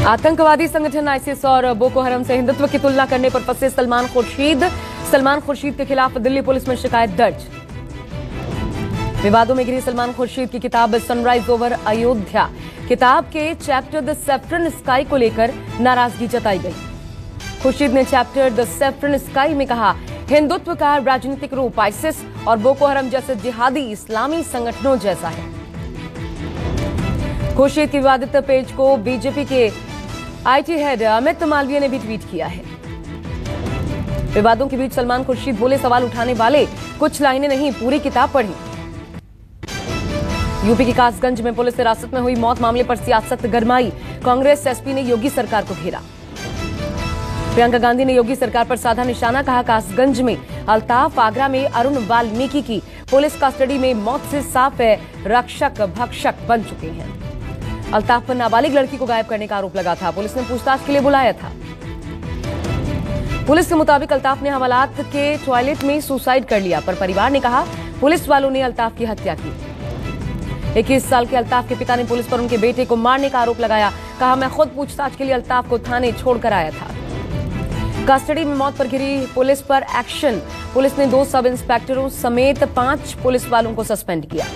आतंकवादी संगठन आईएसआईएस और बोको हराम से हिंदुत्व की तुलना करने पर फंसे सलमान खुर्शीद के खिलाफ दिल्ली पुलिस में शिकायत दर्ज। विवादों में घिरी सलमान खुर्शीद की किताब सनराइज ओवर अयोध्या किताब के चैप्टर द सेफ्रन स्काई को लेकर नाराजगी जताई गई। खुर्शीद ने चैप्टर द सेफ्रन स्काई में कहा, हिंदुत्व का राजनीतिक रूप आईएसआईएस और बोको हराम जैसे जिहादी इस्लामी संगठनों जैसा है। खुर्शीद के विवादित पेज को बीजेपी के आईटी हेड अमित मालवीय ने भी ट्वीट किया है। विवादों के बीच सलमान खुर्शीद बोले, सवाल उठाने वाले कुछ लाइनें नहीं पूरी किताब पढ़ी। यूपी के कासगंज में पुलिस हिरासत में हुई मौत मामले पर सियासत गरमाई। कांग्रेस एसपी ने योगी सरकार को घेरा। प्रियंका गांधी ने योगी सरकार पर साधा निशाना, कहा कासगंज में अल्ताफ, आगरा में अरुण वाल्मीकि की पुलिस कस्टडी में मौत से साफ है रक्षक भक्षक बन चुके हैं। अल्ताफ पर नाबालिग लड़की को गायब करने का आरोप लगा था। पुलिस ने पूछताछ के लिए बुलाया था। पुलिस के मुताबिक अल्ताफ ने हवालात के टॉयलेट में सुसाइड कर लिया, पर परिवार ने कहा पुलिस वालों ने अल्ताफ की हत्या की। 21 साल के अल्ताफ के पिता ने पुलिस पर उनके बेटे को मारने का आरोप लगाया। कहा, मैं खुद पूछताछ के लिए अल्ताफ को थाने छोड़कर आया था। कस्टडी में मौत पर घिरी पुलिस पर एक्शन। पुलिस ने 2 सब इंस्पेक्टरों समेत 5 पुलिस वालों को सस्पेंड किया।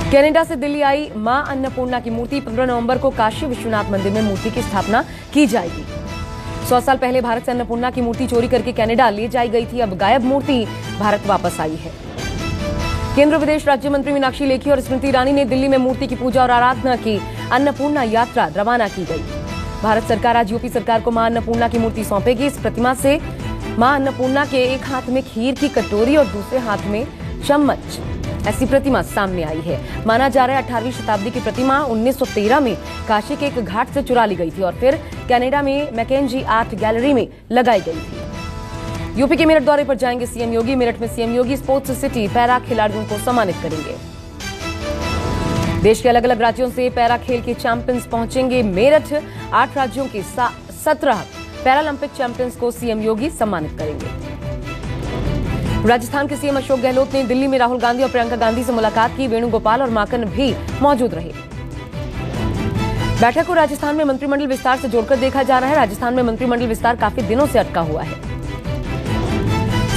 कनाडा से दिल्ली आई मां अन्नपूर्णा की मूर्ति 15 नवंबर को काशी विश्वनाथ मंदिर में मूर्ति की स्थापना की जाएगी। 100 साल पहले भारत से अन्नपूर्णा की मूर्ति चोरी करके कनाडा ले जाई गई थी। अब गायब मूर्ति भारत वापस आई है। केंद्रीय विदेश राज्य मंत्री मीनाक्षी लेखी और स्मृति ईरानी ने दिल्ली में मूर्ति की पूजा और आराधना की। अन्नपूर्णा यात्रा रवाना की गई। भारत सरकार आज यूपी सरकार को मां अन्नपूर्णा की मूर्ति सौंपेगी। इस प्रतिमा से मां अन्नपूर्णा के एक हाथ में खीर की कटोरी और दूसरे हाथ में चम्मच, ऐसी प्रतिमा सामने आई है। माना जा रहा है 18वीं शताब्दी की प्रतिमा 1913 में काशी के एक घाट से चुरा ली गई थी और फिर कनाडा में मैकेंजी आर्ट गैलरी में लगाई गई थी। यूपी के मेरठ दौरे पर जाएंगे सीएम योगी। मेरठ में सीएम योगी स्पोर्ट्स सिटी पैरा खिलाड़ियों को सम्मानित करेंगे। देश के अलग अलग राज्यों से पैरा खेल के चैंपियंस पहुंचेंगे मेरठ। 8 राज्यों के 17 पैरालंपिक चैंपियंस को सीएम योगी सम्मानित करेंगे। राजस्थान के सीएम अशोक गहलोत ने दिल्ली में राहुल गांधी और प्रियंका गांधी से मुलाकात की। वेणुगोपाल और माकन भी मौजूद रहे। बैठक को राजस्थान में मंत्रिमंडल विस्तार से जोड़कर देखा जा रहा है। राजस्थान में मंत्रिमंडल विस्तार काफी दिनों से अटका हुआ है।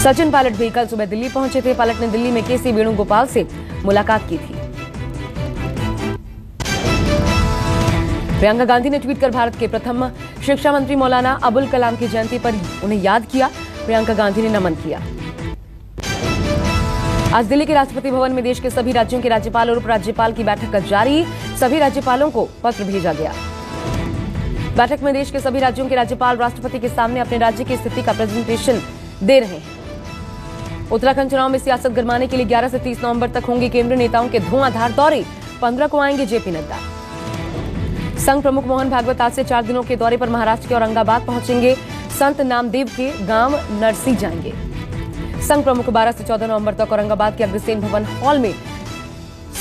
सचिन पायलट भी कल सुबह दिल्ली पहुंचे थे। पायलट ने दिल्ली में केसी वेणुगोपाल से मुलाकात की थी। प्रियंका गांधी ने ट्वीट कर भारत के प्रथम शिक्षा मंत्री मौलाना अबुल कलाम की जयंती पर उन्हें याद किया। प्रियंका गांधी ने नमन किया। आज दिल्ली के राष्ट्रपति भवन में देश के सभी राज्यों के राज्यपाल और उपराज्यपाल की बैठक जारी। सभी राज्यपालों को पत्र भेजा गया। बैठक में देश के सभी राज्यों के राज्यपाल राष्ट्रपति के सामने अपने राज्य की स्थिति का प्रेजेंटेशन दे रहे हैं। उत्तराखंड चुनाव में सियासत गरमाने के लिए 11 से 30 नवंबर तक होंगे केंद्रीय नेताओं के धुआंधार दौरे। 15 को आएंगे जेपी नड्डा। संघ प्रमुख मोहन भागवत आज से 4 दिनों के दौरे पर महाराष्ट्र के औरंगाबाद पहुंचेंगे। संत नामदेव के गांव नरसी जाएंगे। संघ प्रमुख 12 से 14 नवंबर तक औरंगाबाद के अग्रसेन भवन हॉल में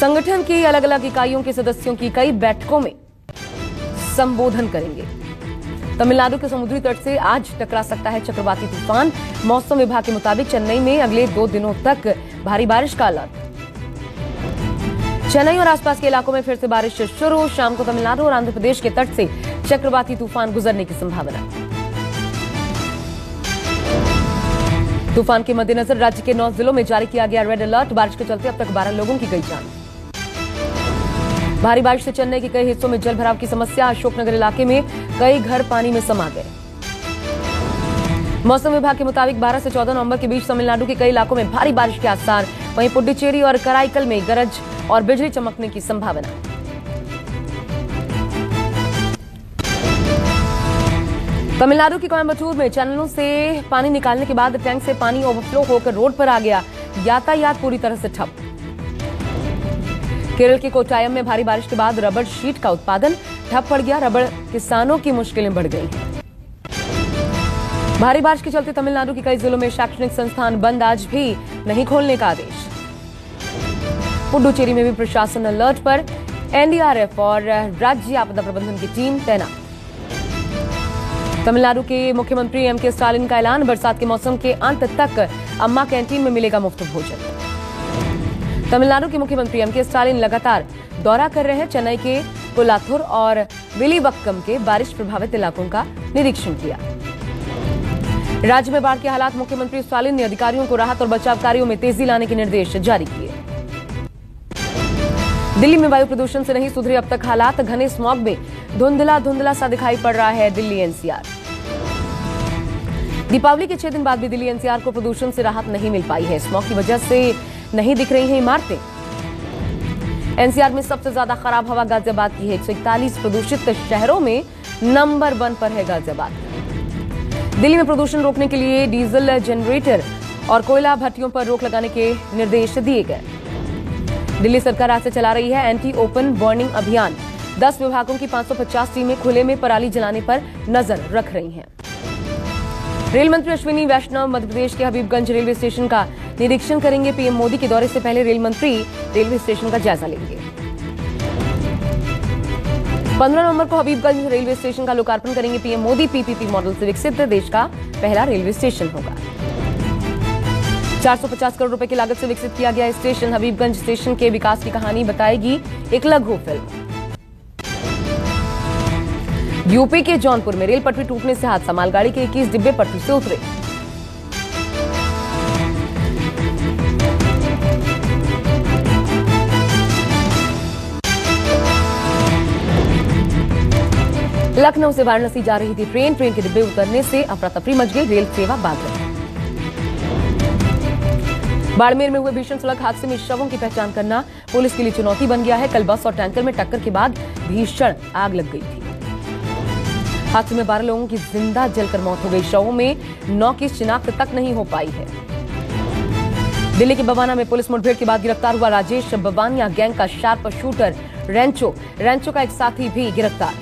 संगठन की अलग अलग इकाइयों के सदस्यों की कई बैठकों में संबोधन करेंगे। तमिलनाडु के समुद्री तट से आज टकरा सकता है चक्रवाती तूफान। मौसम विभाग के मुताबिक चेन्नई में अगले 2 दिनों तक भारी बारिश का अलर्ट। चेन्नई और आसपास के इलाकों में फिर से बारिश शुरू। शाम को तमिलनाडु और आंध्र प्रदेश के तट से चक्रवाती तूफान गुजरने की संभावना। तूफान के मद्देनजर राज्य के 9 जिलों में जारी किया गया रेड अलर्ट। बारिश के चलते अब तक 12 लोगों की गई जान। भारी बारिश से चेन्नई के कई हिस्सों में जल भराव की समस्या। अशोकनगर इलाके में कई घर पानी में समा गए। मौसम विभाग के मुताबिक 12 से 14 नवंबर के बीच तमिलनाडु के कई इलाकों में भारी बारिश के आसार। वहीं पुडुचेरी और कराईकल में गरज और बिजली चमकने की संभावना। तमिलनाडु के कोयम्बटूर में चैनलों से पानी निकालने के बाद टैंक से पानी ओवरफ्लो होकर रोड पर आ गया। यातायात पूरी तरह से ठप। केरल के कोट्टायम में भारी बारिश के बाद रबड़ शीट का उत्पादन ठप पड़ गया। रबड़ किसानों की मुश्किलें बढ़ गई हैं। भारी बारिश के चलते तमिलनाडु के कई जिलों में शैक्षणिक संस्थान बंद। आज भी नहीं खोलने का आदेश। पुडुचेरी में भी प्रशासन अलर्ट पर। एनडीआरएफ और राज्य आपदा प्रबंधन की टीम तैनात। तमिलनाडु के मुख्यमंत्री एमके स्टालिन का ऐलान। बरसात के मौसम के अंत तक अम्मा कैंटीन में मिलेगा मुफ्त भोजन। तमिलनाडु के मुख्यमंत्री एमके स्टालिन लगातार दौरा कर रहे हैं। चेन्नई के कोलाथुर और विलीबक्कम के बारिश प्रभावित इलाकों का निरीक्षण किया। राज्य में बाढ़ के हालात, मुख्यमंत्री स्टालिन ने अधिकारियों को राहत और बचाव कार्यों में तेजी लाने के निर्देश जारी किए। दिल्ली में वायु प्रदूषण से नहीं सुधरे अब तक हालात, घने स्मॉग में धुंधला सा दिखाई पड़ रहा है दिल्ली एनसीआर। दीपावली के 6 दिन बाद भी दिल्ली एनसीआर को प्रदूषण से राहत नहीं मिल पाई है। स्मॉग की वजह से नहीं दिख रही हैं इमारतें। एनसीआर में सबसे ज्यादा खराब हवा गाजियाबाद की है। 141 प्रदूषित शहरों में नंबर 1 पर है गाजियाबाद। दिल्ली में प्रदूषण रोकने के लिए डीजल जनरेटर और कोयला भट्टियों पर रोक लगाने के निर्देश दिए गए। दिल्ली सरकार आज से चला रही है एंटी ओपन बर्निंग अभियान। 10 विभागों की 550 टीमें खुले में पराली जलाने पर नजर रख रही हैं। रेल मंत्री अश्विनी वैष्णव मध्य प्रदेश के हबीबगंज रेलवे स्टेशन का निरीक्षण करेंगे। पीएम मोदी के दौरे से पहले रेल मंत्री रेलवे स्टेशन का जायजा लेंगे। 15 नवंबर को हबीबगंज रेलवे स्टेशन का लोकार्पण करेंगे पीएम मोदी। पीपीपी मॉडल से विकसित देश का पहला रेलवे स्टेशन होगा। 450 करोड़ रुपए की लागत से विकसित किया गया स्टेशन। हबीबगंज स्टेशन के विकास की कहानी बताएगी एक लघु फिल्म। यूपी के जौनपुर में रेल पटरी टूटने से हादसा, मालगाड़ी के 21 डिब्बे पटरी से उतरे। लखनऊ से वाराणसी जा रही थी ट्रेन के डिब्बे उतरने से अफरा तफरी मच गई, रेल सेवा बाधित। बाड़मेर में हुए भीषण सड़क हादसे में शवों की पहचान करना पुलिस के लिए चुनौती बन गया है। कल बस और टैंकर में टक्कर के बाद भीषण आग लग गई थी। हादसे में 12 लोगों की जिंदा जलकर मौत हो गई। शवों में 9 की शिनाख्त तक नहीं हो पाई है। दिल्ली के बवाना में पुलिस मुठभेड़ के बाद गिरफ्तार हुआ राजेश बवानिया गैंग का शार्प शूटर रेंचो का एक साथी भी गिरफ्तार।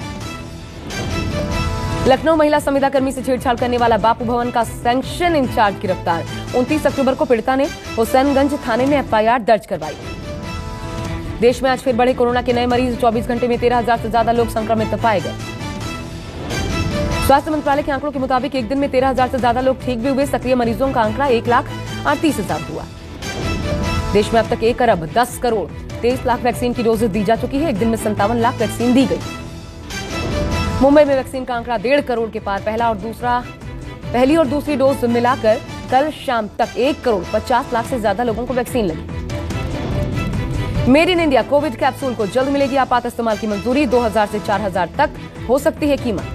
लखनऊ महिला संविदा कर्मी से छेड़छाड़ करने वाला बापू भवन का सैंक्शन इंचार्ज गिरफ्तार। 29 अक्टूबर को पीड़िता ने हुसैनगंज थाने में एफआईआर दर्ज करवाई। देश में आज फिर बढ़े कोरोना के नए मरीज। 24 घंटे में 13,000 से ज्यादा लोग संक्रमित पाए गए। स्वास्थ्य मंत्रालय के आंकड़ों के मुताबिक एक दिन में 13,000 से ज्यादा लोग ठीक भी हुए। सक्रिय मरीजों का आंकड़ा 1,38,000 हुआ। देश में अब तक 1 अरब 10 करोड़ 23 लाख वैक्सीन की डोजेज दी जा चुकी है। एक दिन में 57 लाख वैक्सीन दी गई। मुंबई में वैक्सीन का आंकड़ा 1.5 करोड़ के पार। पहली और दूसरी डोज मिलाकर कल शाम तक 1 करोड़ 50 लाख से ज्यादा लोगों को वैक्सीन लगी। Made in India Covid capsule को जल्द मिलेगी आपात इस्तेमाल की मंजूरी। 2,000 से 4,000 तक हो सकती है कीमत।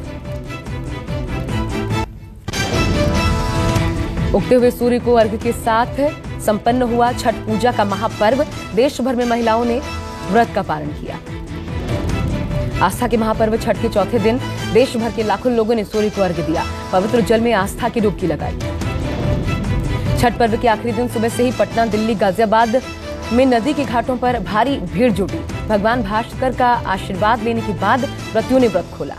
उगते हुए सूर्य को अर्घ्य के साथ संपन्न हुआ छठ पूजा का महापर्व। देश भर में महिलाओं ने व्रत का पालन किया। आस्था के महापर्व छठ के चौथे दिन देश भर के लाखों लोगों ने सूर्य को अर्घ्य दिया। पवित्र जल में आस्था की डुबकी लगाई। छठ पर्व के आखिरी दिन सुबह से ही पटना, दिल्ली, गाजियाबाद में नदी के घाटों पर भारी भीड़ जुटी। भगवान भास्कर का आशीर्वाद लेने के बाद व्रतियों ने व्रत खोला।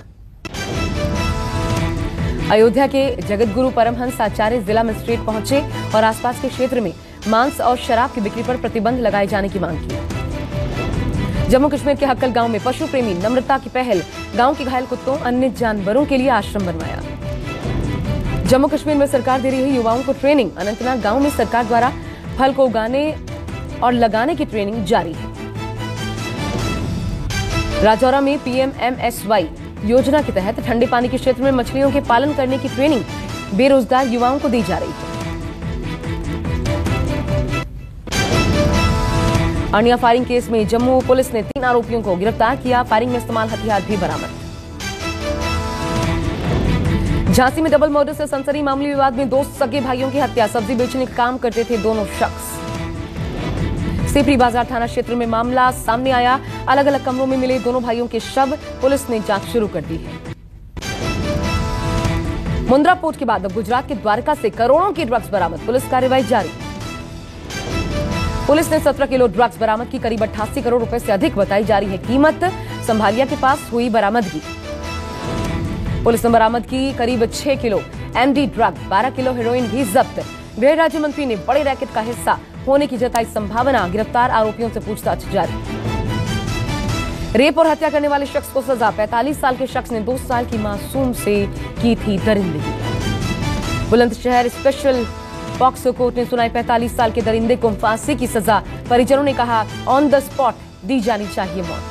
अयोध्या के जगतगुरु परमहंस आचार्य जिला मजिस्ट्रेट पहुंचे और आसपास के क्षेत्र में मांस और शराब की बिक्री पर प्रतिबंध लगाए जाने की मांग की। जम्मू कश्मीर के हक्कल गांव में पशु प्रेमी नम्रता की पहल, गांव के घायल कुत्तों अन्य जानवरों के लिए आश्रम बनवाया। जम्मू कश्मीर में सरकार दे रही है युवाओं को ट्रेनिंग। अनंतनाग गांव में सरकार द्वारा फल को उगाने और लगाने की ट्रेनिंग जारी है। राजौरा में PMMSY योजना के तहत ठंडे पानी के क्षेत्र में मछलियों के पालन करने की ट्रेनिंग बेरोजगार युवाओं को दी जा रही है। अर्निया फायरिंग केस में जम्मू पुलिस ने 3 आरोपियों को गिरफ्तार किया। फायरिंग में इस्तेमाल हथियार भी बरामद। झांसी में डबल मर्डर से सनसनी मामूली विवाद में 2 सगे भाइयों की हत्या। सब्जी बेचने का काम करते थे दोनों शख्स। सिपरी बाजार थाना क्षेत्र में मामला सामने आया। अलग अलग कमरों में मिले दोनों भाइयों के शव। पुलिस ने जांच शुरू कर दी है। मुंद्रा पोर्ट के बाद अब गुजरात के द्वारका से करोड़ों की ड्रग्स बरामद। पुलिस कार्रवाई जारी। पुलिस ने 17 किलो ड्रग्स बरामद की। करीब 88 करोड़ रुपए से अधिक बताई जा रही है कीमत। संभालिया के पास हुई बरामदगी। पुलिस ने बरामद की करीब 6 kilo MD drug, 12 kilo heroin भी जब्त। गृह राज्य मंत्री ने बड़े रैकेट का हिस्सा होने की जताई संभावना। गिरफ्तार आरोपियों से पूछताछ जारी। रेप और हत्या करने वाले शख्स को सजा। 45 साल के शख्स ने 2 साल की मासूम से की थी दरिंदगी। बुलंदशहर स्पेशल पॉक्सो कोर्ट ने सुनाई 45 साल के दरिंदे को फांसी की सजा। परिजनों ने कहा ऑन द स्पॉट दी जानी चाहिए मौत।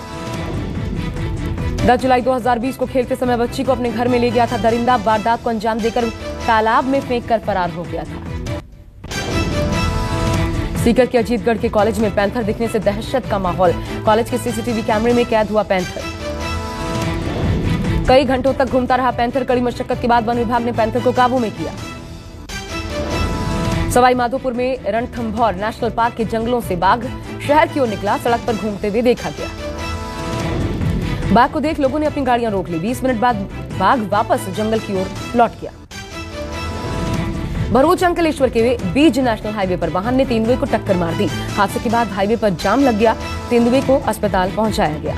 10 जुलाई 2020 को खेलते समय बच्ची को अपने घर में ले गया था दरिंदा, वारदात को अंजाम देकर तालाब में फेंककर फरार हो गया था। सीकर के अजीतगढ़ के कॉलेज में पैंथर दिखने से दहशत का माहौल, कॉलेज के सीसीटीवी कैमरे में कैद हुआ पैंथर। कई घंटों तक घूमता रहा पैंथर, कड़ी मशक्कत के बाद वन विभाग ने पैंथर को काबू में किया। सवाई माधोपुर में रणथंभौर नेशनल पार्क के जंगलों से बाघ शहर की ओर निकला, सड़क पर घूमते हुए देखा गया। बाघ को देख लोगों ने अपनी गाड़ियां रोक ली, 20 मिनट बाद बाघ वापस जंगल की ओर लौट गया। भरूच अंकलेश्वर के बीज नेशनल हाईवे पर वाहन ने तेंदुए को टक्कर मार दी। हादसे के बाद हाईवे पर जाम लग गया, तेंदुए को अस्पताल पहुंचाया गया।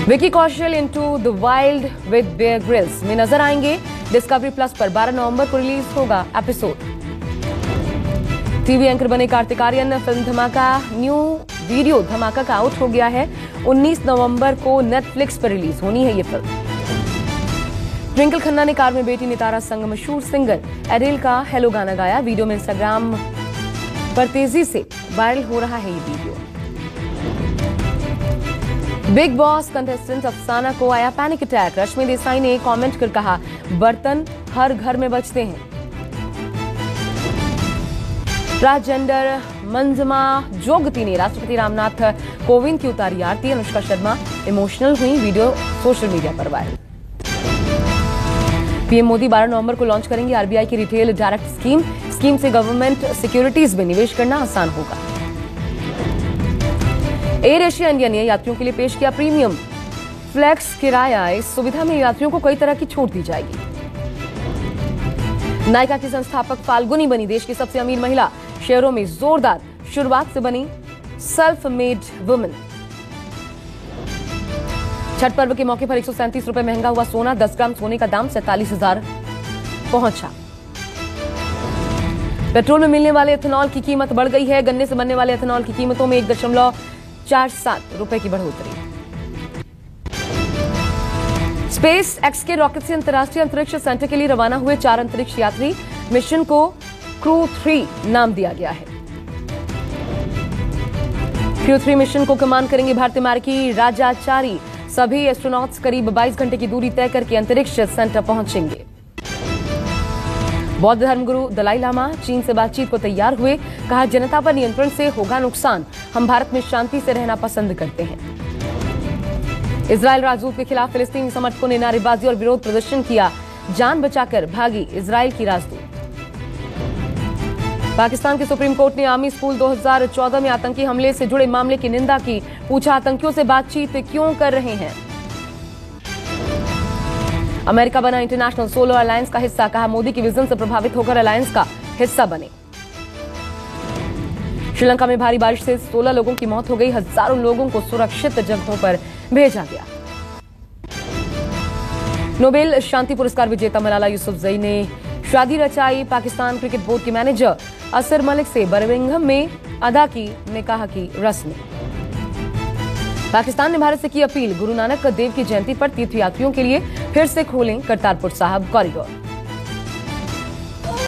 Vicky Kaushal into the wild with Bear Grylls में नजर आएंगे। डिस्कवरी प्लस पर 12 नवंबर को रिलीज होगा एपिसोड। टीवी एंकर बने कार्तिक आर्यन, फिल्म धमाका न्यू वीडियो धमाका का आउट हो गया है। 19 नवंबर को नेटफ्लिक्स पर रिलीज होनी है ये फिल्म। ट्विंकल खन्ना ने कार में बेटी नितारा संग मशहूर सिंगर एडेल का हेलो गाना गाया। वीडियो में इंस्टाग्राम पर तेजी से वायरल हो रहा है ये वीडियो। बिग बॉस कंटेस्टेंट अफसाना को आया पैनिक अटैक। रश्मि देसाई ने कमेंट कर कहा, बर्तन हर घर में बजते हैं। ट्रांसजेंडर मंजमा जोगती ने राष्ट्रपति रामनाथ कोविंद की उतारी आरती। अनुष्का शर्मा इमोशनल हुई, वीडियो सोशल मीडिया पर वायरल। पीएम मोदी 12 नवंबर को लॉन्च करेंगे आरबीआई की रिटेल डायरेक्ट स्कीम से गवर्नमेंट सिक्योरिटीज में निवेश करना आसान होगा। एयर एशिया इंडिया ने यात्रियों के लिए पेश किया प्रीमियम फ्लेक्स किराया। इस सुविधा में यात्रियों को कई तरह की छूट दी जाएगी। नायका की संस्थापक फाल्गुनी बनी देश की सबसे अमीर महिला। शेयरों में जोरदार शुरुआत से बनी सेल्फ मेड वुमेन। छठ पर्व के मौके पर 137 रुपए महंगा हुआ सोना। 10 ग्राम सोने का दाम 47,000 पहुंचा। पेट्रोल में मिलने वाले एथेनॉल की कीमत बढ़ गई है। गन्ने से बनने वाले एथेनॉल की कीमतों में 1.47 रुपए की बढ़ोतरी। स्पेस एक्स के रॉकेट से अंतर्राष्ट्रीय अंतरिक्ष सेंटर के लिए रवाना हुए 4 अंतरिक्ष यात्री। मिशन को क्रू 3 नाम दिया गया है। क्रू 3 मिशन को कमान करेंगे भारतीय अमेरिकी राजाचारी। सभी एस्ट्रोनॉट्स करीब 22 घंटे की दूरी तय करके अंतरिक्ष सेंटर पहुंचेंगे। बौद्ध धर्मगुरु दलाई लामा चीन से बातचीत को तैयार हुए। कहा, जनता पर नियंत्रण से होगा नुकसान। हम भारत में शांति से रहना पसंद करते हैं। इजरायल राजदूत के खिलाफ फिलिस्तीनी समर्थकों ने नारेबाजी और विरोध प्रदर्शन किया। जान बचाकर भागी इजरायल की राजदूत। पाकिस्तान के सुप्रीम कोर्ट ने आर्मी स्कूल 2014 में आतंकी हमले से जुड़े मामले की निंदा की। पूछा, आतंकियों से बातचीत क्यों कर रहे हैं। अमेरिका बना इंटरनेशनल सोलर अलायंस का हिस्सा। कहा, मोदी की विजन से प्रभावित होकर अलायंस का हिस्सा बने। श्रीलंका में भारी बारिश से 16 लोगों की मौत हो गई। हजारों लोगों को सुरक्षित जगहों पर भेजा गया। नोबेल शांति पुरस्कार विजेता मलाला यूसुफजई ने शादी रचाई। पाकिस्तान क्रिकेट बोर्ड के मैनेजर असर मलिक से बर्मिंघम में अदा की निकाह की रस्म। पाकिस्तान ने भारत से की अपील। गुरु नानक देव की जयंती पर तीर्थयात्रियों के लिए फिर से खोलें करतारपुर साहिब कॉरिडोर।